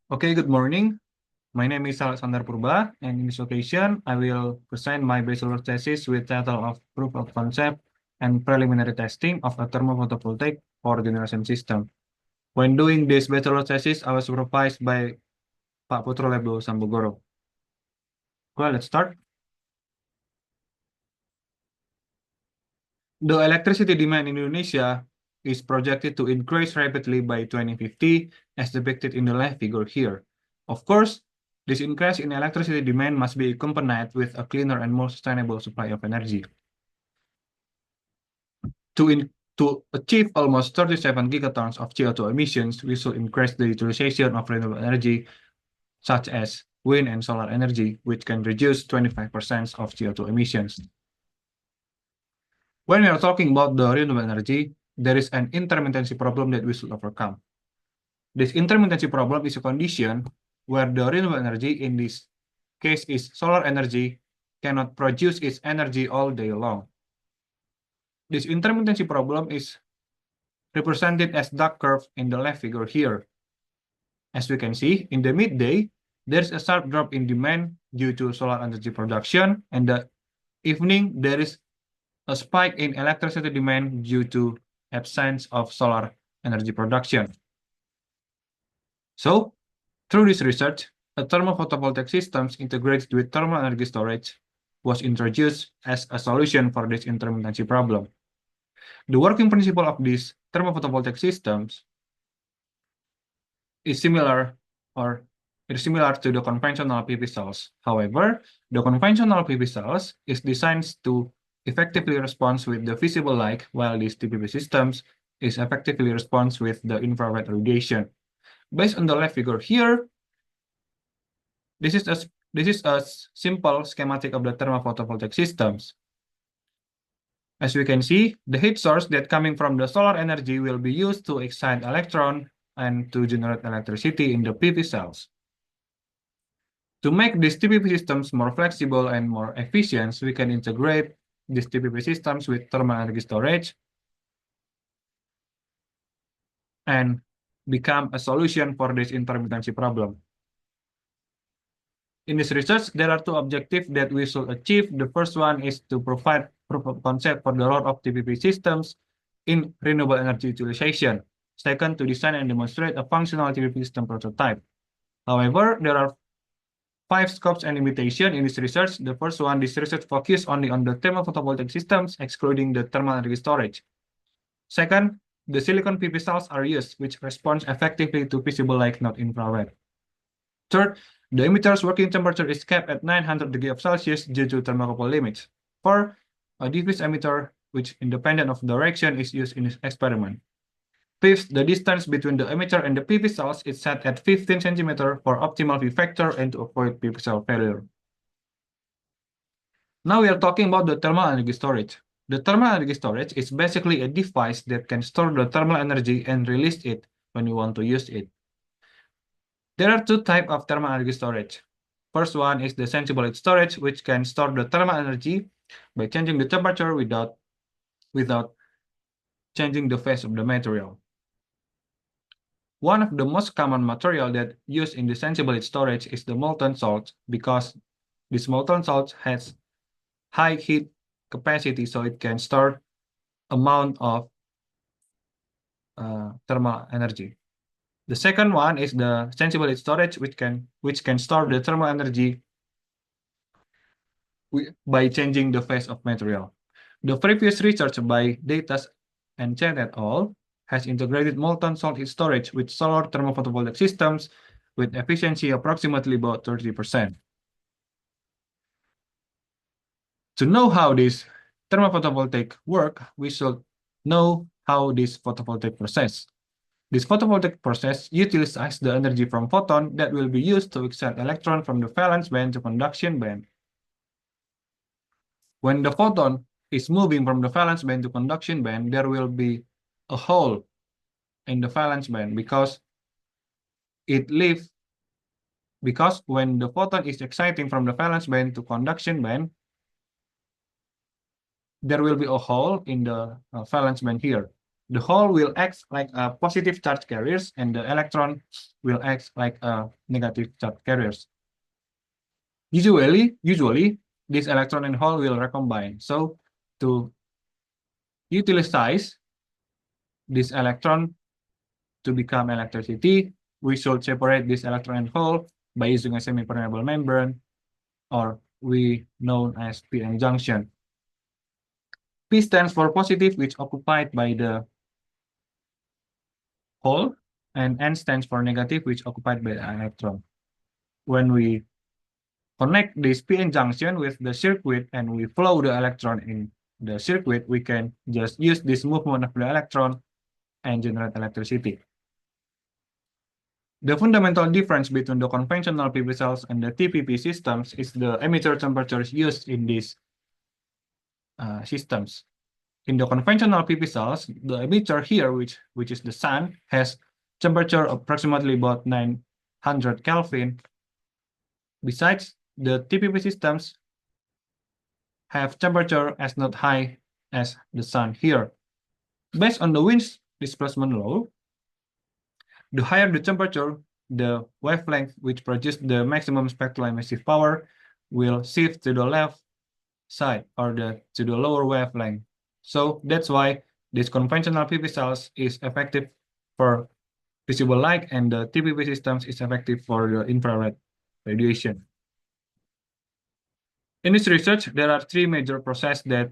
Okay, good morning. My name is Alexander Purba, and in this occasion, I will present my bachelor thesis with title of Proof of Concept and Preliminary Testing of a Thermophotovoltaic Power Generation System. When doing this bachelor thesis, I was supervised by Pak Putro Lebdo Sambogoro. Well, let's start. The electricity demand in Indonesia is projected to increase rapidly by 2050, as depicted in the left figure here. Of course, this increase in electricity demand must be accompanied with a cleaner and more sustainable supply of energy. To achieve almost 37 gigatons of CO2 emissions, we should increase the utilization of renewable energy, such as wind and solar energy, which can reduce 25% of CO2 emissions. When we are talking about the renewable energy, there is an intermittency problem that we should overcome. This intermittency problem is a condition where the renewable energy, in this case is solar energy, cannot produce its energy all day long. This intermittency problem is represented as dark curve in the left figure here. As we can see, in the midday, there's a sharp drop in demand due to solar energy production, and the evening there is a spike in electricity demand due to absence of solar energy production. So, through this research, a thermophotovoltaic system integrated with thermal energy storage was introduced as a solution for this intermittency problem. The working principle of these thermophotovoltaic systems is similar to the conventional PV cells. However, the conventional PV cells is designed to effectively respond with the visible light, while these TPV systems is effectively respond with the infrared radiation. Based on the left figure here, this is a simple schematic of the thermophotovoltaic systems. As we can see, the heat source that coming from the solar energy will be used to excite electron and to generate electricity in the PV cells. To make these TPV systems more flexible and more efficient, we can integrate these TPV systems with thermal energy storage and become a solution for this intermittency problem. In this research, there are two objectives that we should achieve. The first one is to provide proof of concept for the role of TPV systems in renewable energy utilization. Second, to design and demonstrate a functional TPV system prototype. However, there are 5 scopes and limitations in this research. The first one, this research focused only on the thermophotovoltaic systems, excluding the thermal energy storage. Second, the silicon PV cells are used, which responds effectively to visible light, not infrared. Third, the emitter's working temperature is kept at 900 degrees Celsius due to thermocouple limits. Fourth, a diffuse emitter, which independent of direction, is used in this experiment. Fifth, the distance between the emitter and the PV cells is set at 15 cm for optimal V factor and to avoid PV cell failure. Now we are talking about the thermal energy storage. The thermal energy storage is basically a device that can store the thermal energy and release it when you want to use it. There are 2 types of thermal energy storage. First one is the sensible heat storage, which can store the thermal energy by changing the temperature without changing the phase of the material. One of the most common material that used in the sensible heat storage is the molten salt, because this molten salt has high heat capacity, so it can store amount of thermal energy. The second one is the sensible heat storage, which can store the thermal energy by changing the phase of material. The previous research by Datas and Chen et al. Has integrated molten salt heat storage with solar thermophotovoltaic systems with efficiency approximately about 30%. To know how this thermophotovoltaic work, we should know how this photovoltaic process. This photovoltaic process utilizes the energy from photon that will be used to excite electron from the valence band to conduction band. When the photon is moving from the valence band to conduction band, there will be a hole in the valence band because when the photon is exciting from the valence band to conduction band, there will be a hole in the valence band here. The hole will act like a positive charge carriers and the electron will act like a negative charge carriers. Usually, this electron and hole will recombine. So to utilize this electron to become electricity, we should separate this electron and hole by using a semi-permeable membrane, or we known as p-n junction. P stands for positive, which occupied by the hole, and N stands for negative, which occupied by the electron. When we connect this p-n junction with the circuit and we flow the electron in the circuit, we can just use this movement of the electron and generate electricity. The fundamental difference between the conventional PV cells and the TPP systems is the emitter temperatures used in these systems. In the conventional PV cells, the emitter here, which is the sun, has temperature approximately about 900 Kelvin. Besides, the TPP systems have temperature as not high as the sun here. Based on the wind's displacement law, the higher the temperature, the wavelength which produces the maximum spectral emissive power will shift to the left side or to the lower wavelength. So that's why this conventional PV cells is effective for visible light and the TPP systems is effective for the infrared radiation. In this research, there are three major processes that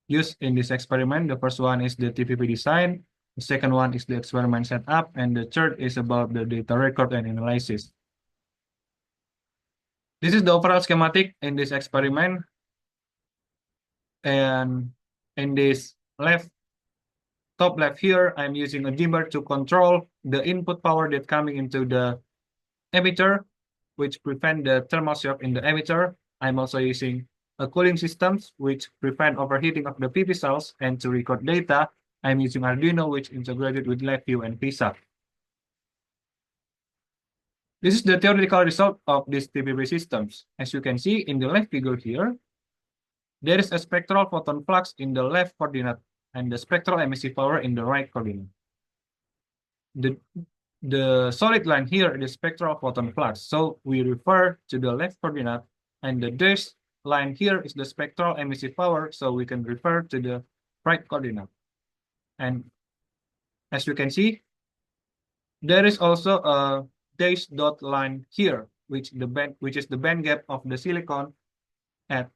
used in this experiment. The first one is the TPP design. The second one is the experiment setup, and the third is about the data record and analysis. This is the overall schematic in this experiment. And in this top left here, I'm using a dimmer to control the input power that coming into the emitter, which prevent the thermal shock in the emitter. I'm also using a cooling systems, which prevent overheating of the PV cells, and to record data, I'm using Arduino, which integrated with LabVIEW and PISA. This is the theoretical result of these TPP systems. As you can see in the left figure here, there is a spectral photon flux in the left coordinate and the spectral emissive power in the right coordinate. The solid line here is the spectral photon flux. So we refer to the left coordinate, and the dashed line here is the spectral emissive power. So we can refer to the right coordinate. And as you can see, there is also a dashed dot line here, which is the band gap of the silicon at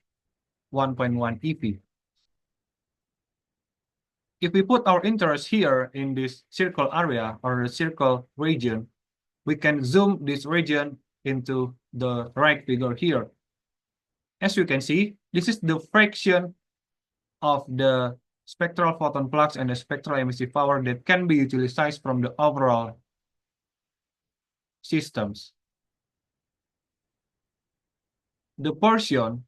1.1 eV. If we put our interest here in this circle area or the circle region, we can zoom this region into the right figure here. As you can see, this is the fraction of the spectral photon flux and the spectral emissive power that can be utilized from the overall systems. The portion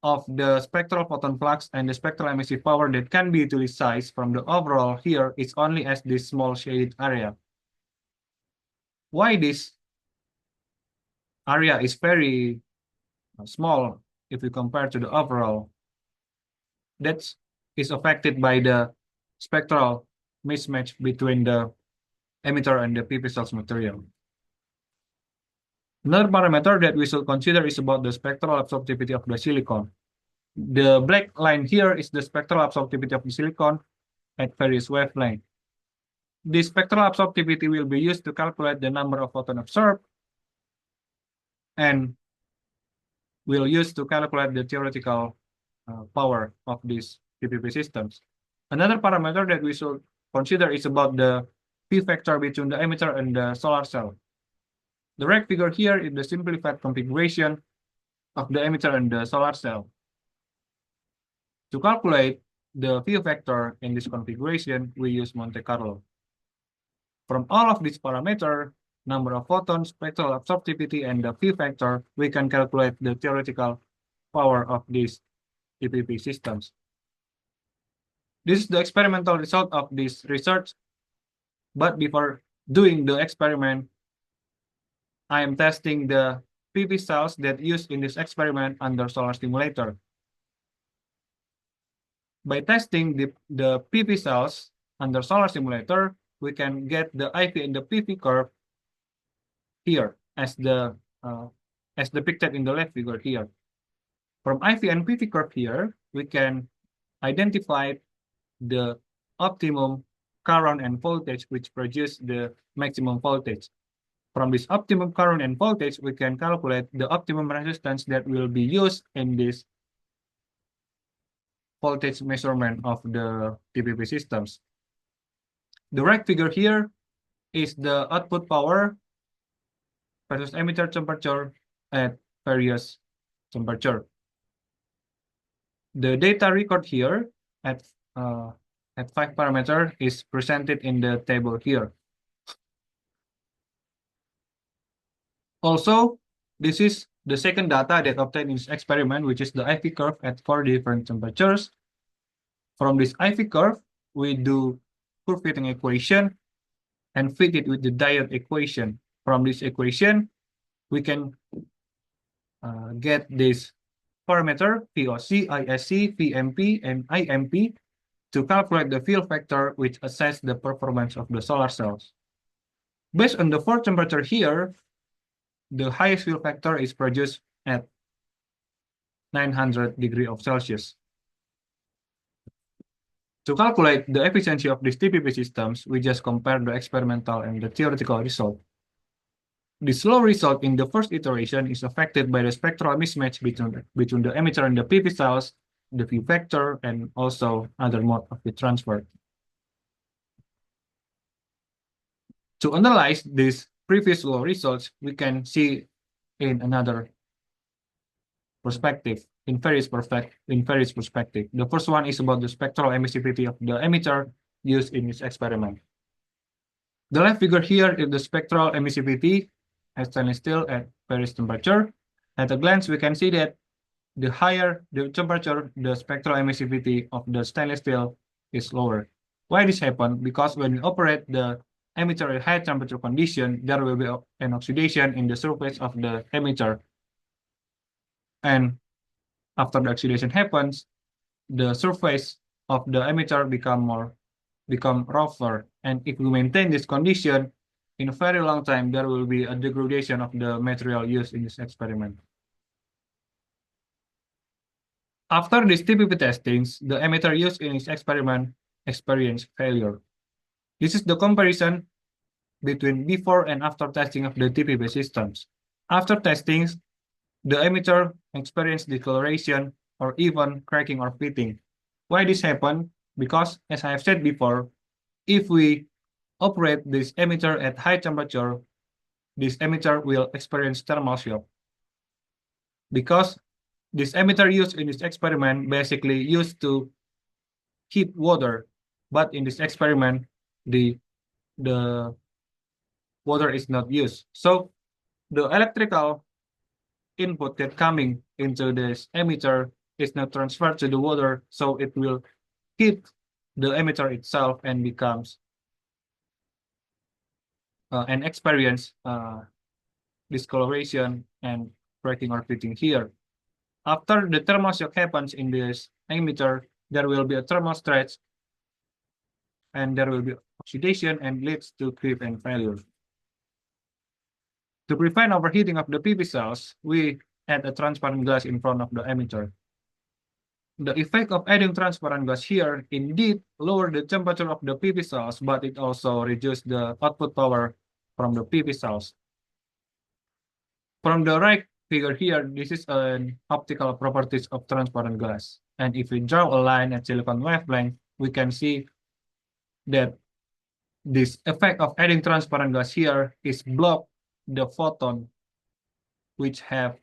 of the spectral photon flux and the spectral emissive power that can be utilized from the overall here is only as this small shaded area. Why this area is very small if we compare to the overall? That is affected by the spectral mismatch between the emitter and the PV cells material. Another parameter that we should consider is about the spectral absorptivity of the silicon. The black line here is the spectral absorptivity of the silicon at various wavelengths. The spectral absorptivity will be used to calculate the number of photons absorbed and will use to calculate the theoretical power of these TPP systems. Another parameter that we should consider is about the P factor between the emitter and the solar cell. The right figure here is the simplified configuration of the emitter and the solar cell. To calculate the P factor in this configuration, we use Monte Carlo. From all of these parameters, number of photons, spectral absorptivity, and the P factor, we can calculate the theoretical power of these TPP systems. This is the experimental result of this research. But before doing the experiment, I am testing the PV cells that used in this experiment under solar stimulator. By testing the PV cells under solar simulator, we can get the IV and the PV curve here as depicted in the left figure here. From IV and PV curve here, we can identify the optimum current and voltage which produce the maximum voltage. From this optimum current and voltage, we can calculate the optimum resistance that will be used in this voltage measurement of the TPP systems. The right figure here is the output power versus emitter temperature at various temperature. The data record here at 5 parameter is presented in the table here. Also, this is the second data that obtained in this experiment, which is the IV curve at 4 different temperatures. From this IV curve, we do curve fitting equation and fit it with the diode equation. From this equation, we can get this parameter VOC, ISC, VMP, and IMP to calculate the field factor which assess the performance of the solar cells. Based on the 4 temperature here, the highest field factor is produced at 900 degrees of Celsius. To calculate the efficiency of these TPP systems, we just compare the experimental and the theoretical result. The slow result in the first iteration is affected by the spectral mismatch between the emitter and the PV cells, the field factor, and also other mode of heat transfer. To analyze these previous slow results, we can see in another perspective, in various perspective. The first one is about the spectral emissivity of the emitter used in this experiment. The left figure here is the spectral emissivity as stainless steel at various temperature. At a glance, we can see that the higher the temperature, the spectral emissivity of the stainless steel is lower. Why this happen? Because when we operate the emitter at high temperature condition, there will be an oxidation in the surface of the emitter. And after the oxidation happens, the surface of the emitter become rougher. And if we maintain this condition in a very long time, there will be a degradation of the material used in this experiment. After these TPP testings, the emitter used in this experiment experienced failure. This is the comparison between before and after testing of the TPP systems. After testings, the emitter experienced discoloration or even cracking or pitting. Why this happened? Because, as I have said before, if we operate this emitter at high temperature, this emitter will experience thermal shock. Because this emitter used in this experiment basically used to heat water, but in this experiment, the water is not used. So the electrical input that coming into this emitter is not transferred to the water, so it will heat the emitter itself and becomes and experience discoloration and cracking or pitting here. After the thermal shock happens in this emitter, there will be a thermal stretch and there will be oxidation and leads to creep and failure. To prevent overheating of the PV cells, we add a transparent glass in front of the emitter. The effect of adding transparent glass here indeed lower the temperature of the PV cells, but it also reduces the output power from the PV cells. From the right figure here, this is an optical properties of transparent glass. And if we draw a line at silicon wavelength, we can see that this effect of adding transparent glass here is block the photon, which have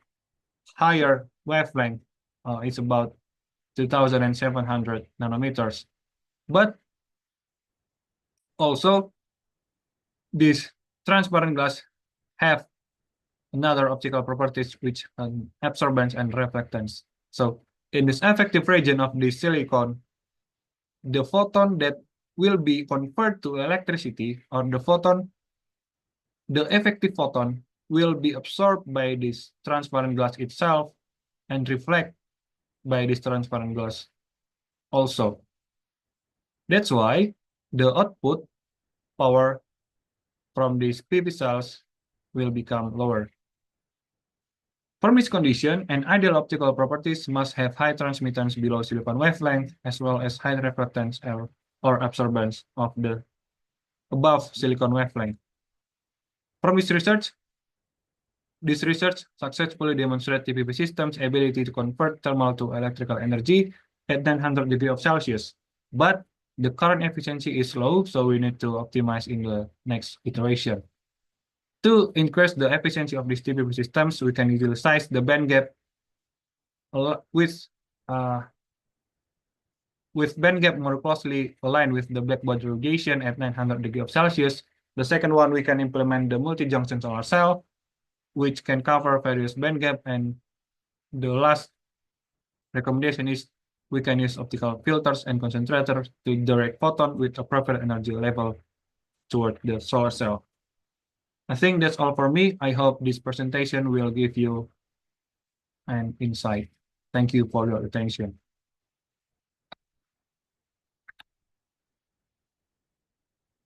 higher wavelength. It's about 2,700 nanometers. But also, this transparent glass have another optical properties which absorbance and reflectance. So in this effective region of the silicon, the photon that will be converted to electricity, or the effective photon will be absorbed by this transparent glass itself and reflect by this transparent glass. also. That's why the output power from these PV cells will become lower. For this condition, an ideal optical properties must have high transmittance below silicon wavelength as well as high reflectance or absorbance of the above silicon wavelength. From this research successfully demonstrates TPP system's ability to convert thermal to electrical energy at 900 degrees of Celsius. But the current efficiency is low, so we need to optimize in the next iteration. To increase the efficiency of these TPP systems, we can utilize the band gap with band gap more closely aligned with the blackbody irradiation at 900 degrees of Celsius. The second one, we can implement the multi-junction solar cell, which can cover various band gap. And the last recommendation is we can use optical filters and concentrators to direct photon with appropriate energy level toward the solar cell. I think that's all for me. I hope this presentation will give you an insight. Thank you for your attention.